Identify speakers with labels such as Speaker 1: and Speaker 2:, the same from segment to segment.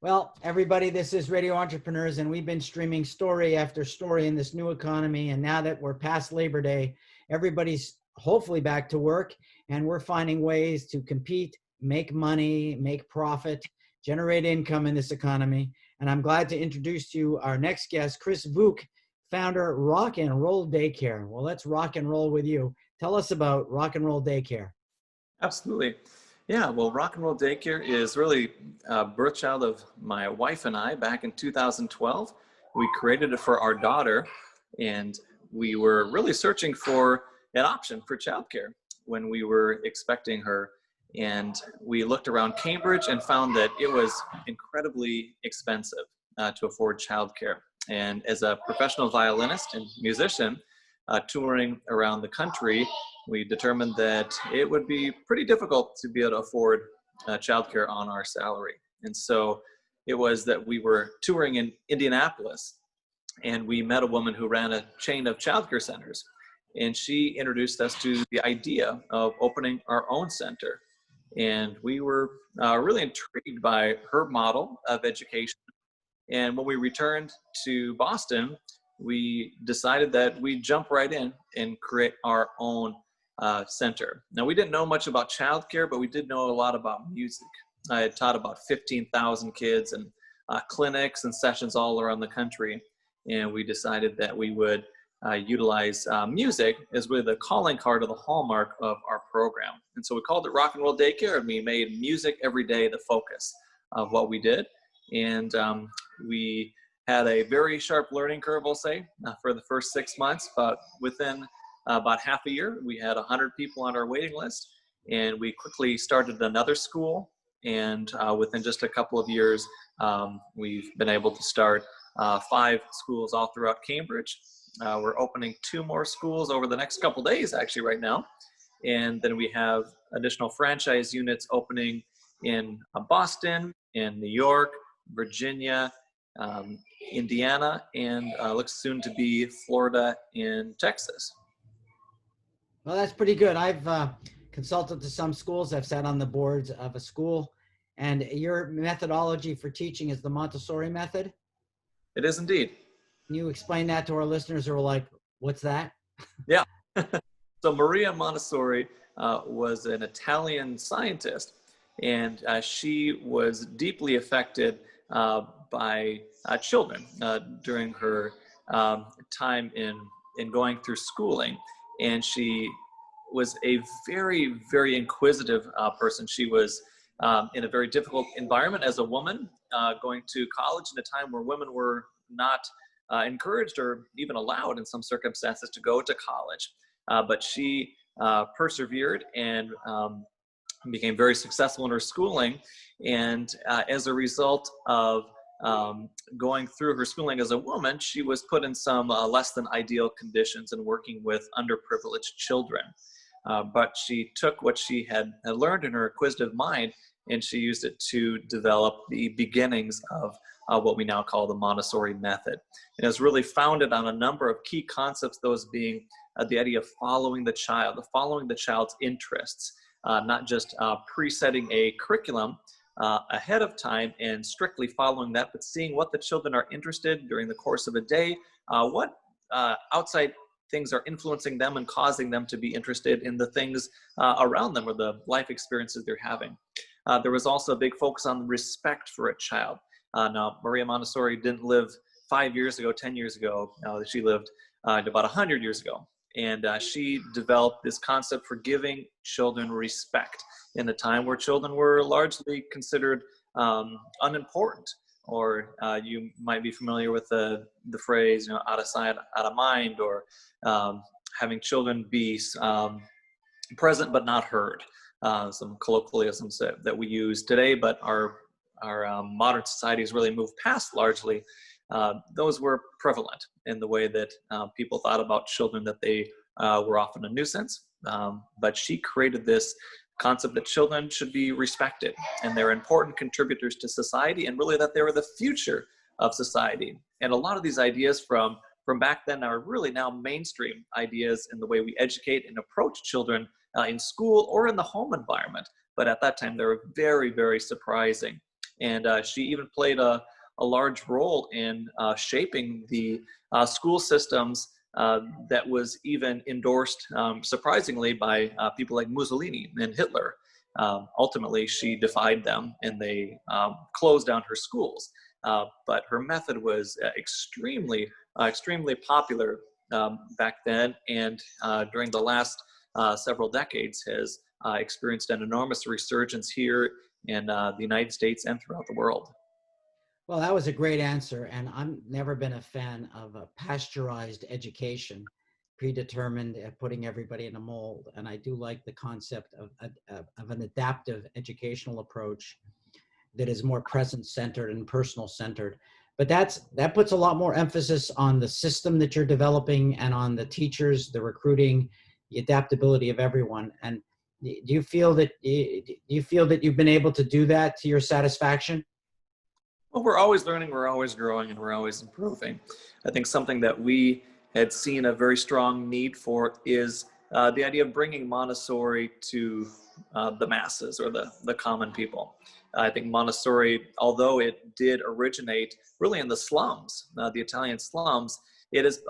Speaker 1: Well, everybody, this is Radio Entrepreneurs, and we've been streaming story after story in this new economy. And now that we're past Labor Day, everybody's hopefully back to work, and we're finding ways to compete, make money, make profit, generate income in this economy. And I'm glad to introduce to you our next guest, Chris Vuk, founder Rock and Roll Daycare. Well, let's rock and roll with you. Tell us about Rock and Roll Daycare.
Speaker 2: Absolutely. Yeah, well, Rock and Roll Daycare is really a birthchild of my wife and I back in 2012. We created it for our daughter, and we were really searching for an option for childcare when we were expecting her. And we looked around Cambridge and found that it was incredibly expensive to afford childcare. And as a professional violinist and musician touring around the country, we determined that it would be pretty difficult to be able to afford childcare on our salary. And so it was that we were touring in Indianapolis, and we met a woman who ran a chain of childcare centers. And she introduced us to the idea of opening our own center. And we were really intrigued by her model of education. And when we returned to Boston, we decided that we'd jump right in and create our own center. Now, we didn't know much about childcare, but we did know a lot about music. I had taught about 15,000 kids and clinics and sessions all around the country. And we decided that we would utilize music as really the calling card or the hallmark of our program. And so we called it Rock and Roll Daycare, and we made music every day the focus of what we did. And we had a very sharp learning curve, I'll say, for the first 6 months, but within about half a year, we had 100 people on our waiting list, and we quickly started another school. And within just a couple of years, we've been able to start 5 schools all throughout Cambridge. We're opening 2 more schools over the next couple days, actually, right now. And then we have additional franchise units opening in Boston, in New York, Virginia, Indiana, and looks soon to be Florida and Texas.
Speaker 1: Well, that's pretty good. I've consulted to some schools. I've sat on the boards of a school, and your methodology for teaching is the Montessori Method.
Speaker 2: It is indeed.
Speaker 1: Can you explain that to our listeners who are like, what's that?
Speaker 2: Yeah. So Maria Montessori was an Italian scientist, and she was deeply affected by children during her time in going through schooling. And she was a very, very inquisitive person. She was in a very difficult environment as a woman, going to college in a time where women were not encouraged or even allowed in some circumstances to go to college. But she persevered and became very successful in her schooling. And as a result of going through her schooling as a woman, she was put in some less than ideal conditions and working with underprivileged children. But she took what she had learned in her inquisitive mind, and she used it to develop the beginnings of what we now call the Montessori Method. And it's really founded on a number of key concepts, those being the idea of following the child, following the child's interests, not just presetting a curriculum ahead of time and strictly following that, but seeing what the children are interested during the course of a day, what outside things are influencing them and causing them to be interested in the things around them or the life experiences they're having. There was also a big focus on respect for a child. Now, Maria Montessori didn't live 5 years ago, 10 years ago. She lived about 100 years ago. And she developed this concept for giving children respect in a time where children were largely considered unimportant. Or you might be familiar with the phrase, out of sight, out of mind, or having children be present but not heard. Some colloquialisms that we use today, but our modern society has really moved past largely. Those were prevalent in the way that people thought about children, that they were often a nuisance. But she created this concept that children should be respected, and they're important contributors to society, and really that they were the future of society. And a lot of these ideas from back then are really now mainstream ideas in the way we educate and approach children in school or in the home environment. But at that time, they were very, very surprising. And she even played a large role in shaping the school systems that was even endorsed, surprisingly, by people like Mussolini and Hitler. Ultimately, she defied them, and they closed down her schools. But her method was extremely popular back then, and during the last several decades has experienced an enormous resurgence here in the United States and throughout the world.
Speaker 1: Well, that was a great answer. And I've never been a fan of a pasteurized education, predetermined, putting everybody in a mold. And I do like the concept of an adaptive educational approach that is more present-centered and personal-centered. But that puts a lot more emphasis on the system that you're developing and on the teachers, the recruiting, the adaptability of everyone. And do you feel that you've been able to do that to your satisfaction?
Speaker 2: Well, we're always learning, we're always growing, and we're always improving. I think something that we had seen a very strong need for is the idea of bringing Montessori to the masses or the common people. I think Montessori, although it did originate really in the slums, the Italian slums, it has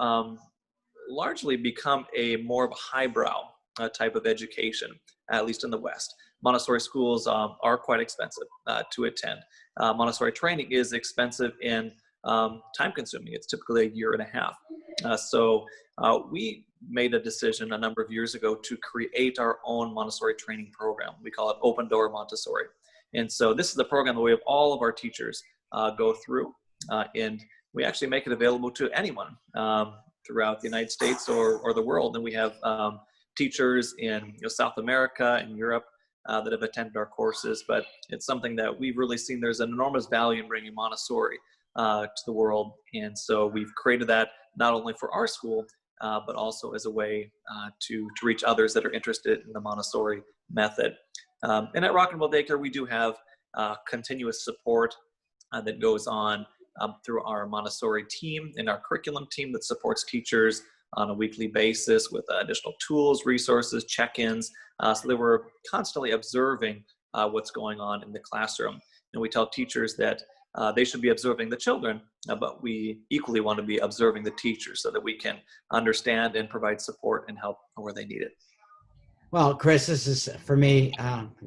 Speaker 2: largely become a more of a highbrow type of education, at least in the West. Montessori schools are quite expensive to attend. Montessori training is expensive and time consuming. It's typically a year and a half. So we made a decision a number of years ago to create our own Montessori training program. We call it Open Door Montessori. And so this is the program that we have all of our teachers go through. And we actually make it available to anyone throughout the United States or the world. And we have teachers in South America and Europe that have attended our courses, but it's something that we've really seen there's an enormous value in bringing Montessori to the world. And so we've created that not only for our school, but also as a way to reach others that are interested in the Montessori method. And at Rock and Roll Daycare, we do have continuous support that goes on through our Montessori team and our curriculum team that supports teachers on a weekly basis with additional tools, resources, check-ins, so that we're constantly observing what's going on in the classroom. And we tell teachers that they should be observing the children, but we equally want to be observing the teachers so that we can understand and provide support and help where they need it.
Speaker 1: Well, Chris, this is for me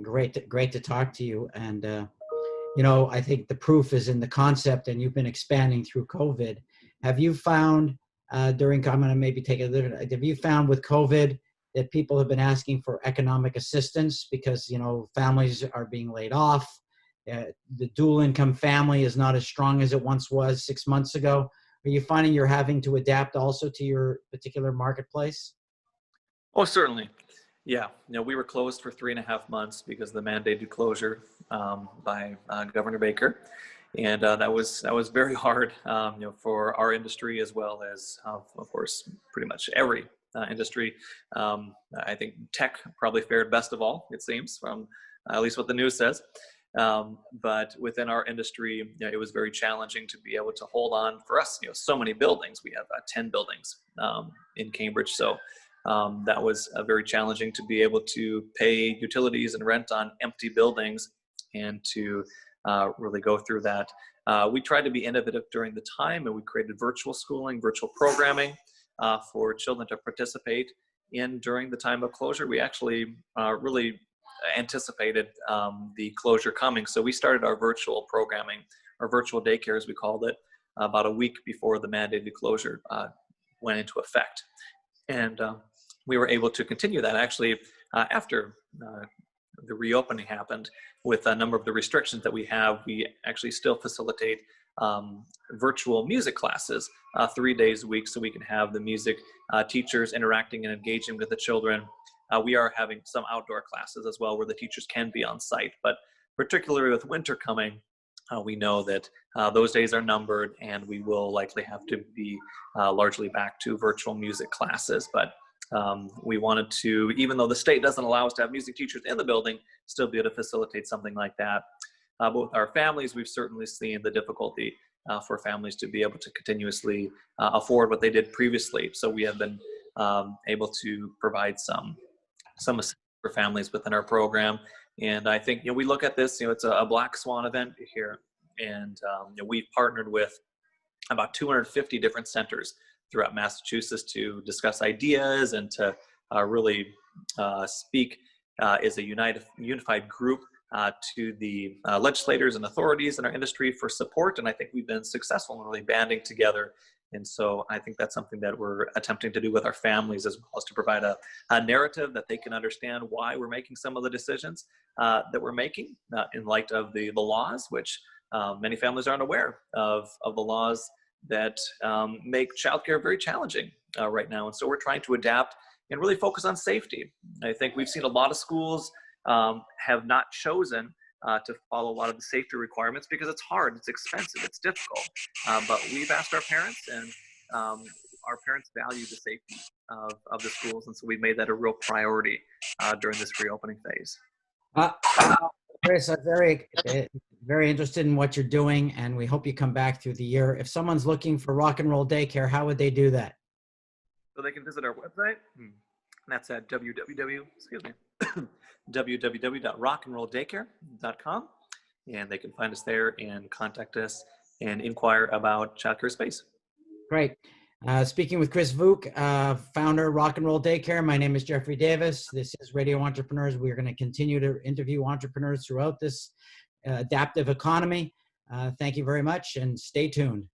Speaker 1: great to talk to you. And I think the proof is in the concept, and you've been expanding through COVID. Have you found I'm going to maybe take a little. Have you found with COVID that people have been asking for economic assistance because families are being laid off? The dual income family is not as strong as it once was 6 months ago. Are you finding you're having to adapt also to your particular marketplace?
Speaker 2: Oh, certainly. Yeah, we were closed for 3.5 months because of the mandated closure by Governor Baker, and that was very hard, for our industry as well as, of course, pretty much every industry. I think tech probably fared best of all, it seems, from at least what the news says. But within our industry, it was very challenging to be able to hold on for us. So many buildings. We have 10 buildings in Cambridge, so. That was very challenging to be able to pay utilities and rent on empty buildings and to really go through that. We tried to be innovative during the time, and we created virtual schooling, virtual programming for children to participate in during the time of closure. We actually really anticipated the closure coming. So we started our virtual programming, our virtual daycare as we called it, about a week before the mandated closure went into effect. And we were able to continue that actually after the reopening happened. With a number of the restrictions that we have, we actually still facilitate virtual music classes 3 days a week so we can have the music teachers interacting and engaging with the children. We are having some outdoor classes as well where the teachers can be on site, but particularly with winter coming, we know that those days are numbered and we will likely have to be largely back to virtual music classes. But we wanted to, even though the state doesn't allow us to have music teachers in the building, still be able to facilitate something like that. But with our families, we've certainly seen the difficulty for families to be able to continuously afford what they did previously. So we have been able to provide some assistance for families within our program. And I think, we look at this, it's a black swan event here. And we've partnered with about 250 different centers throughout Massachusetts to discuss ideas and to really speak as a unified group to the legislators and authorities in our industry for support. And I think we've been successful in really banding together. And so I think that's something that we're attempting to do with our families, as well as to provide a narrative that they can understand why we're making some of the decisions that we're making in light of the laws, which many families aren't aware of the laws that make childcare very challenging right now. And so we're trying to adapt and really focus on safety. I think we've seen a lot of schools have not chosen to follow a lot of the safety requirements because it's hard, it's expensive, it's difficult. But we've asked our parents, and our parents value the safety of the schools. And so we made that a real priority during this reopening phase.
Speaker 1: Chris, I'm very interested in what you're doing, and we hope you come back through the year. If someone's looking for Rock and Roll Daycare, how would they do that?
Speaker 2: So they can visit our website. That's at www.rockandrolldaycare.com, and they can find us there and contact us and inquire about childcare space.
Speaker 1: Great. Speaking with Chris Vuk, founder of Rock and Roll Daycare. My name is Jeffrey Davis. This is Radio Entrepreneurs. We're going to continue to interview entrepreneurs throughout this adaptive economy. Thank you very much, and stay tuned.